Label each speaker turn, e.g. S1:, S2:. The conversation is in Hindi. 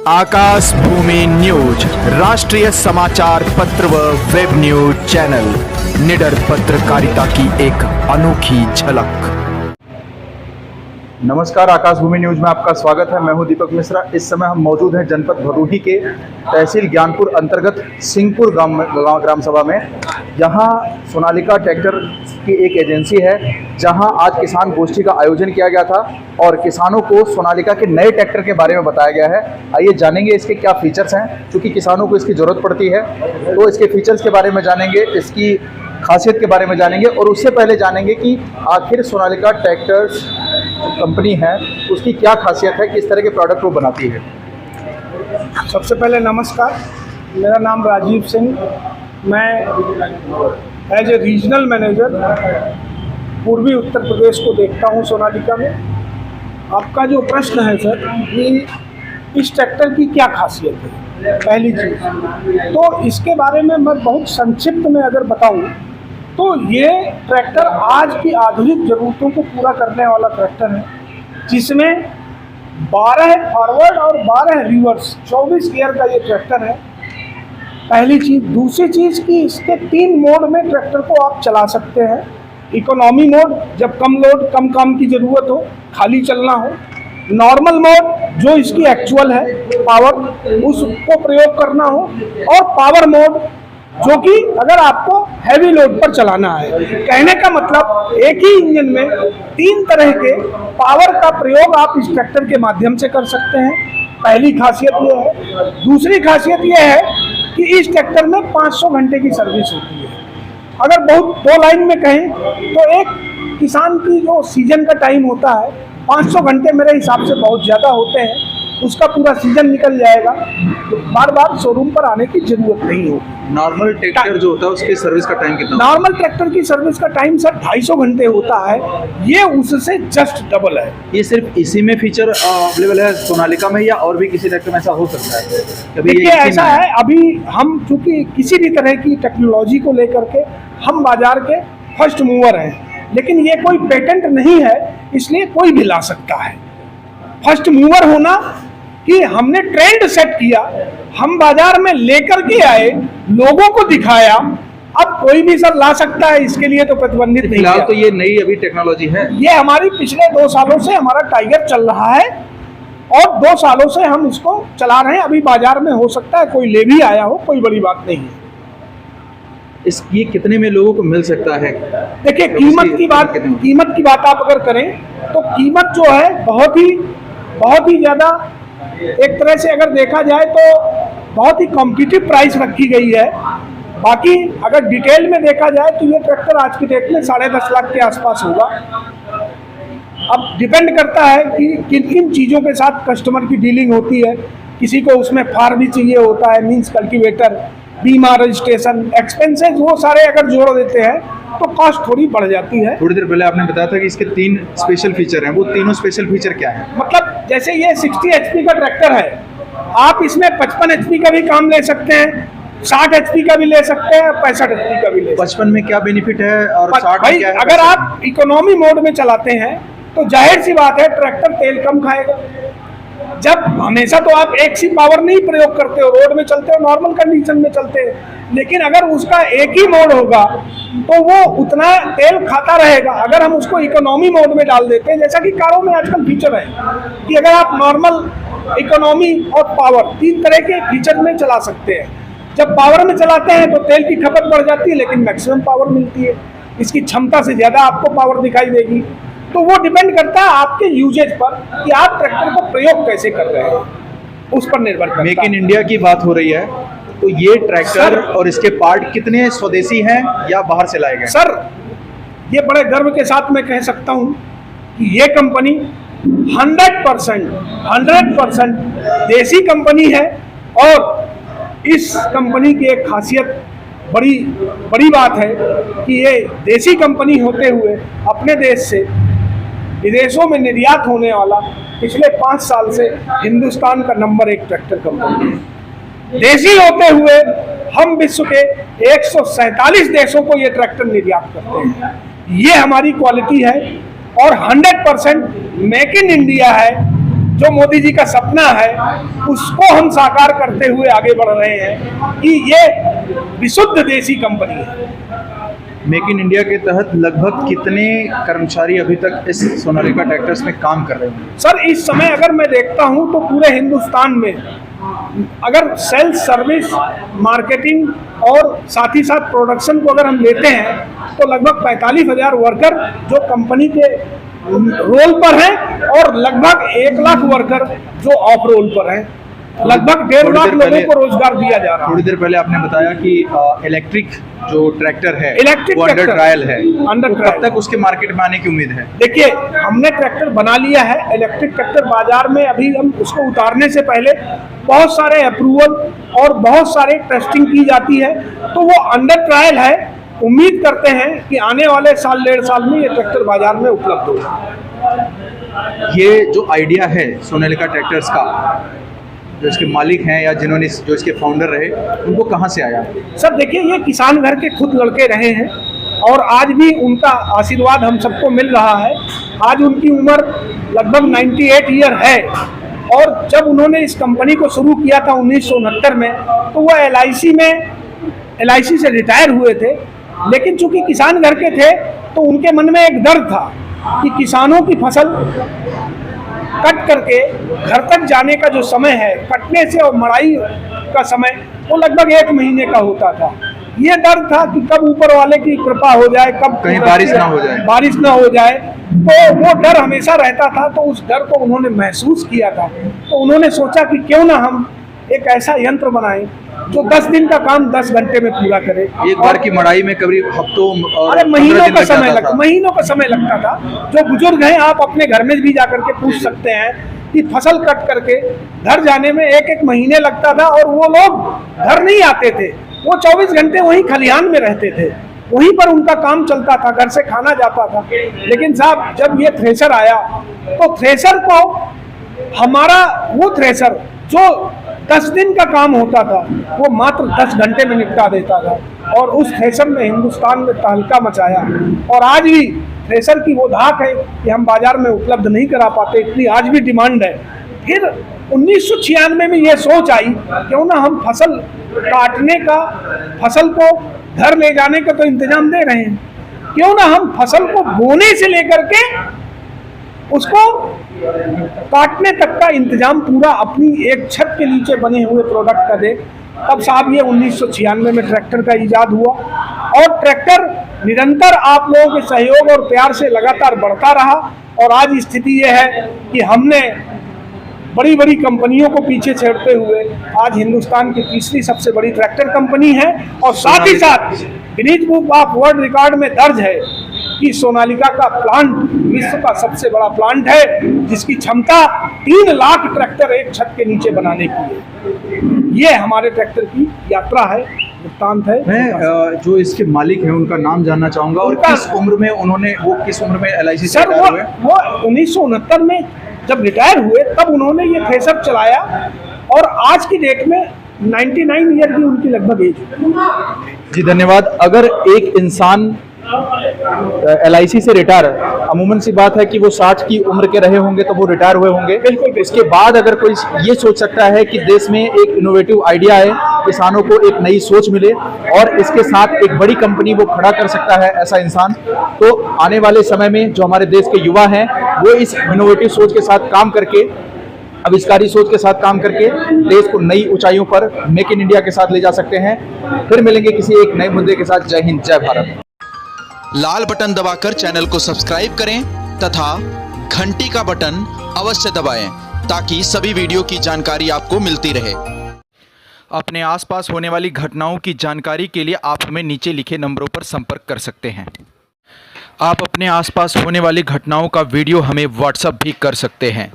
S1: आकाश भूमि न्यूज राष्ट्रीय समाचार पत्र व वेब न्यूज चैनल निडर पत्रकारिता की एक अनोखी झलक।
S2: नमस्कार, आकाश भूमि न्यूज में आपका स्वागत है। मैं हूं दीपक मिश्रा। इस समय हम मौजूद हैं जनपद भदोही के तहसील ज्ञानपुर अंतर्गत सिंहपुर ग्राम सभा में। यहां सोनालिका ट्रैक्टर की एक एजेंसी है, जहां आज किसान गोष्ठी का आयोजन किया गया था और किसानों को सोनालिका के नए ट्रैक्टर के बारे में बताया गया है। आइए जानेंगे इसके क्या फीचर्स हैं, क्योंकि किसानों को इसकी ज़रूरत पड़ती है। तो इसके फीचर्स के बारे में जानेंगे, इसकी खासियत के बारे में जानेंगे और उससे पहले जानेंगे कि आखिर सोनालिका ट्रैक्टर्स कंपनी है उसकी क्या खासियत है, किस तरह के प्रोडक्ट वो बनाती है।
S3: सबसे पहले नमस्कार, मेरा नाम राजीव सिंह, मैं एज ए रीजनल मैनेजर पूर्वी उत्तर प्रदेश को देखता हूं सोनालिका में। आपका जो प्रश्न है सर कि इस ट्रैक्टर की क्या खासियत है, पहली चीज़ तो इसके बारे में मैं बहुत संक्षिप्त में अगर बताऊं तो ये ट्रैक्टर आज की आधुनिक ज़रूरतों को पूरा करने वाला ट्रैक्टर है, जिसमें 12 फॉरवर्ड और 12 रिवर्स 24 गियर का ये ट्रैक्टर है। पहली चीज़। दूसरी चीज़ कि इसके 3 मोड में ट्रैक्टर को आप चला सकते हैं। इकोनॉमी मोड, जब कम लोड कम काम की ज़रूरत हो, खाली चलना हो। नॉर्मल मोड, जो इसकी एक्चुअल है पावर, उसको प्रयोग करना हो। और पावर मोड, जो कि अगर आपको हैवी लोड पर चलाना है। कहने का मतलब एक ही इंजन में 3 तरह के पावर का प्रयोग आप इस ट्रैक्टर के माध्यम से कर सकते हैं। पहली खासियत ये है। दूसरी खासियत ये है कि इस ट्रैक्टर में 500 घंटे की सर्विस होती है। अगर बहुत 2 लाइन में कहें तो एक किसान की जो सीजन का टाइम होता है, 500 घंटे मेरे हिसाब से बहुत ज़्यादा होते हैं। उसका पूरा सीजन निकल जाएगा तो बार बार शोरूम पर आने की जरूरत नहीं होगी।
S2: नॉर्मल ट्रैक्टर जो होता है उसकी सर्विस का टाइम कितना?
S3: नॉर्मल ट्रैक्टर की सर्विस का टाइम सर 250 घंटे होता है। ये उससे जस्ट डबल है।
S2: ये सिर्फ इसी में फीचर अवेलेबल है सोनालिका में, या और भी किसी ट्रैक्टर में ऐसा हो सकता है?
S3: देखिए ऐसा है, अभी हम चूंकि किसी भी तरह की टेक्नोलॉजी को लेकर के हम बाजार के फर्स्ट मूवर हैं, लेकिन ये कोई पेटेंट नहीं है, इसलिए कोई भी ला सकता है। फर्स्ट मूवर होना कि हमने ट्रेंड सेट किया, हम बाजार में लेकर के आए, लोगों को दिखाया, अब कोई भी सर ला सकता है, इसके लिए तो प्रतिबंधित नहीं है।
S2: तो ये नई अभी टेक्नोलॉजी है।
S3: ये हमारी पिछले 2 सालों से हमारा टाइगर चल रहा है और 2 सालों से हम इसको चला रहे हैं। अभी बाजार में हो सकता है कोई ले भी आया हो, कोई बड़ी बात नहीं है।
S2: ये कितने में लोगों को मिल सकता है?
S3: देखिए कीमत की बात आप अगर करें तो कीमत जो है बहुत ही ज़्यादा, एक तरह से अगर देखा जाए तो बहुत ही कॉम्पिटिटिव प्राइस रखी गई है। बाकी अगर डिटेल में देखा जाए तो ये ट्रैक्टर आज की डेट में 10.5 लाख के आसपास होगा। अब डिपेंड करता है कि किन किन चीज़ों के साथ कस्टमर की डीलिंग होती है। किसी को उसमें फार भी चाहिए होता है, मीन्स कल्टीवेटर, बीमा, रजिस्ट्रेशन, एक्सपेंसेस, वो सारे अगर जोड़ देते हैं तो कॉस्ट थोड़ी बढ़ जाती है।
S2: थोड़ी देर पहले आपने बताया था कि इसके 3 स्पेशल फीचर हैं, वो तीनों स्पेशल फीचर क्या है?
S3: मतलब जैसे ये 60 HP का ट्रैक्टर है, आप इसमें 55 HP का भी काम ले सकते हैं, 60 HP का भी ले सकते हैं, 65 HP का भी ले सकते हैं।
S2: 55 में क्या बेनिफिट है और 60 में क्या है?
S3: अगर आप इकोनॉमी मोड में चलाते हैं तो जाहिर सी बात है ट्रैक्टर तेल कम खाएगा। जब हमेशा तो आप एक सी पावर नहीं प्रयोग करते हो, रोड में चलते हो, नॉर्मल कंडीशन में चलते हैं, लेकिन अगर उसका एक ही मोड होगा तो वो उतना तेल खाता रहेगा। अगर हम उसको इकोनॉमी मोड में डाल देते हैं, जैसा कि कारों में आजकल फीचर है कि अगर आप नॉर्मल, इकोनॉमी और पावर 3 तरह के फीचर में चला सकते हैं। जब पावर में चलाते हैं तो तेल की खपत बढ़ जाती है, लेकिन मैक्सिमम पावर मिलती है, इसकी क्षमता से ज़्यादा आपको पावर दिखाई देगी। तो वो डिपेंड करता है आपके यूजेज पर कि आप ट्रैक्टर को प्रयोग कैसे कर रहे हैं, उस पर निर्भर करता है।
S2: मेक इन इंडिया की बात हो रही है, तो ये ट्रैक्टर और इसके पार्ट कितने स्वदेशी हैं या बाहर से लाए गए?
S3: सर ये बड़े गर्व के साथ मैं कह सकता हूँ कि ये कंपनी 100% देसी कंपनी है। और इस कंपनी की एक खासियत, बड़ी बात है कि ये देसी कंपनी होते हुए अपने देश से विदेशों में निर्यात होने वाला पिछले 5 साल से हिंदुस्तान का नंबर 1 ट्रैक्टर कंपनी है। देसी होते हुए हम विश्व के 147 देशों को ये ट्रैक्टर निर्यात करते हैं। ये हमारी क्वालिटी है और 100% मेक इन इंडिया है। जो मोदी जी का सपना है उसको हम साकार करते हुए आगे बढ़ रहे हैं कि ये विशुद्ध देसी कंपनी है।
S2: मेक इन इंडिया के तहत लगभग कितने कर्मचारी अभी तक इस सोनालिका ट्रैक्टर्स में काम कर रहे हैं?
S3: सर इस समय अगर मैं देखता हूं तो पूरे हिंदुस्तान में अगर सेल्स, सर्विस, मार्केटिंग और साथ ही साथ प्रोडक्शन को अगर हम लेते हैं तो लगभग 45,000 वर्कर जो कंपनी के रोल पर हैं और लगभग 1 लाख वर्कर जो ऑफ रोल पर हैं। लगभग 1.5 लाख लोगों को रोजगार दिया जा रहा है।
S2: थोड़ी देर पहले आपने बताया कि इलेक्ट्रिक जो ट्रैक्टर है
S3: इलेक्ट्रिक
S2: वो अंडर ट्रायल है,
S3: अंडर
S2: तो कब तक उसके मार्केट में आने की उम्मीद है?
S3: देखिए हमने ट्रैक्टर बना लिया है, इलेक्ट्रिक ट्रैक्टर बाजार में अभी हम उसको उतारने से पहले बहुत सारे अप्रूवल और बहुत सारे टेस्टिंग की जाती है, तो वो अंडर ट्रायल है। उम्मीद करते हैं कि आने वाले साल 1.5 साल में ये ट्रैक्टर बाजार में उपलब्ध होगा।
S2: ये जो आइडिया है सोनालिका ट्रैक्टर्स का, जो इसके मालिक हैं या जिन्होंने जो इसके फाउंडर रहे, उनको कहाँ से आया?
S3: सर देखिए ये किसान घर के खुद लड़के रहे हैं और आज भी उनका आशीर्वाद हम सबको मिल रहा है। आज उनकी उम्र लगभग 98 ईयर है और जब उन्होंने इस कंपनी को शुरू किया था 1969 में, तो वो LIC से रिटायर हुए थे। लेकिन चूंकि किसान घर के थे तो उनके मन में एक डर था कि किसानों की फसल कट करके घर तक जाने का जो समय है, कटने से और मड़ाई का समय वो लगभग 1 महीने का होता था। ये डर था कि कब ऊपर वाले की कृपा हो जाए, कब
S2: कहीं बारिश ना हो जाए,
S3: तो वो डर हमेशा रहता था। तो उस डर को उन्होंने महसूस किया था, तो उन्होंने सोचा कि क्यों ना हम एक ऐसा यंत्र बनाएं जो 10 दिन का काम 10 घंटे में पूरा करे।
S2: एक बार की मड़ाई में करीब हफ्तों और
S3: महीनों का समय लगता था। जो बुजुर्ग हैं आप अपने घर में भी जाकर के पूछ सकते हैं कि फसल कट करके घर जाने में 1-1 महीने लगता था और वो लोग घर नहीं आते थे, वो 24 घंटे वहीं खलिहान में रहते थे, वहीं पर उनका काम चलता था, घर से खाना जाता था। लेकिन साहब जब ये थ्रेशर आया तो थ्रेशर को हमारा वो थ्रेशर जो 10 दिन का काम होता था वो मात्र 10 घंटे में निपटा देता था और उस थ्रेशर ने हिंदुस्तान में तहलका मचाया। और आज भी थ्रेशर की वो धाक है कि हम बाजार में उपलब्ध नहीं करा पाते, इतनी आज भी डिमांड है। फिर 1996 में ये सोच आई क्यों ना हम फसल काटने का, फसल को घर ले जाने का तो इंतजाम दे रहे हैं, क्यों ना हम फसल को बोने से लेकर के उसको काटने तक का इंतजाम पूरा अपनी एक छत के नीचे बने हुए प्रोडक्ट का दे। तब साहब ये 1996 में ट्रैक्टर का इजाद हुआ और ट्रैक्टर निरंतर आप लोगों के सहयोग और प्यार से लगातार बढ़ता रहा। और आज स्थिति ये है कि हमने बड़ी बड़ी कंपनियों को पीछे छोड़ते हुए आज हिंदुस्तान की तीसरी सबसे बड़ी ट्रैक्टर कंपनी है और साथ ही साथ Guinness book of world record में दर्ज है कि सोनालिका का प्लांट विश्व का सबसे बड़ा प्लांट है जिसकी क्षमता 3 लाख ट्रैक्टर एक छत के नीचे बनाने की है। ये हमारे ट्रैक्टर की यात्रा है, वृत्तांत है।
S2: मैं जो इसके मालिक हैं उनका नाम जानना चाहूँगा और किस उम्र में LIC से
S3: सर वो 1969 में जब रिटायर हुए तब उन्होंने ये थ्रेशर चलाया और आज की डेट में 99 ईयर की उनकी लगभग एज है।
S2: जी धन्यवाद। अगर एक इंसान LIC से रिटायर, अमूमन सी बात है कि वो 60 की उम्र के रहे होंगे तो वो रिटायर हुए होंगे।
S3: बिल्कुल।
S2: इसके बाद अगर कोई ये सोच सकता है कि देश में एक इनोवेटिव आइडिया है, किसानों को एक नई सोच मिले और इसके साथ एक बड़ी कंपनी वो खड़ा कर सकता है ऐसा इंसान, तो आने वाले समय में जो हमारे देश के युवा हैं वो इस इनोवेटिव सोच के साथ काम करके, आविष्कारी सोच के साथ काम करके देश को नई ऊंचाइयों पर मेक इन इंडिया के साथ ले जा सकते हैं। फिर मिलेंगे किसी एक नए मुद्दे के साथ। जय हिंद, जय भारत।
S4: लाल बटन दबाकर चैनल को सब्सक्राइब करें तथा घंटी का बटन अवश्य दबाएं ताकि सभी वीडियो की जानकारी आपको मिलती रहे।
S1: अपने आसपास होने वाली घटनाओं की जानकारी के लिए आप हमें नीचे लिखे नंबरों पर संपर्क कर सकते हैं। आप अपने आसपास होने वाली घटनाओं का वीडियो हमें व्हाट्सएप भी कर सकते हैं।